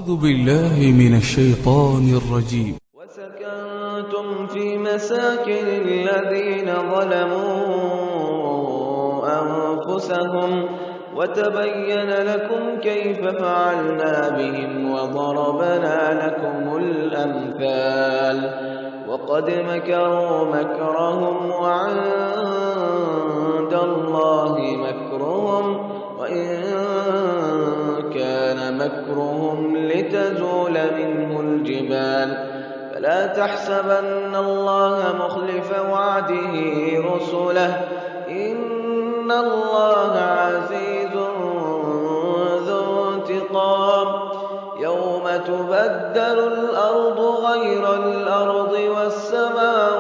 أعوذ بالله من الشيطان الرجيم. وسكنتم في مساكن الذين ظلموا أنفسهم وتبين لكم كيف فعلنا بهم وضربنا لكم الأمثال وقد مكروا مكرهم وعند الله مكرهم وإن كان مكرهم لتزول منه الجبال فلا تحسبن الله مخلف وعده رسله إن الله عزيز ذو انتقام يوم تبدل الأرض غير الأرض والسماوات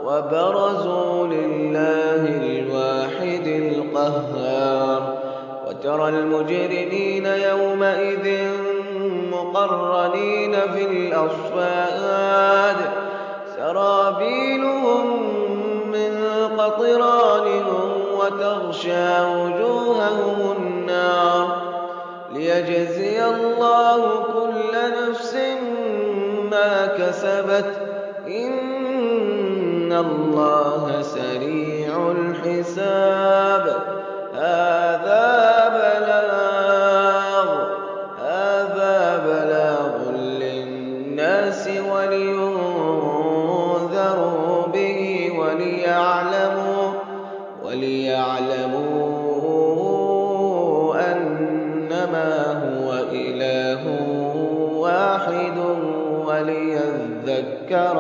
وبرزوا لله الواحد القهار وترى المجرمين يومئذ مقرنين في الأصفاد سرابيلهم من قطران وتغشى وجوههم النار ليجزي الله كل نفس ما كسبت إن الله سريع الحساب هذا بلاغ للناس ولينذروا به وليعلموا أنما هو إله واحد وليذكر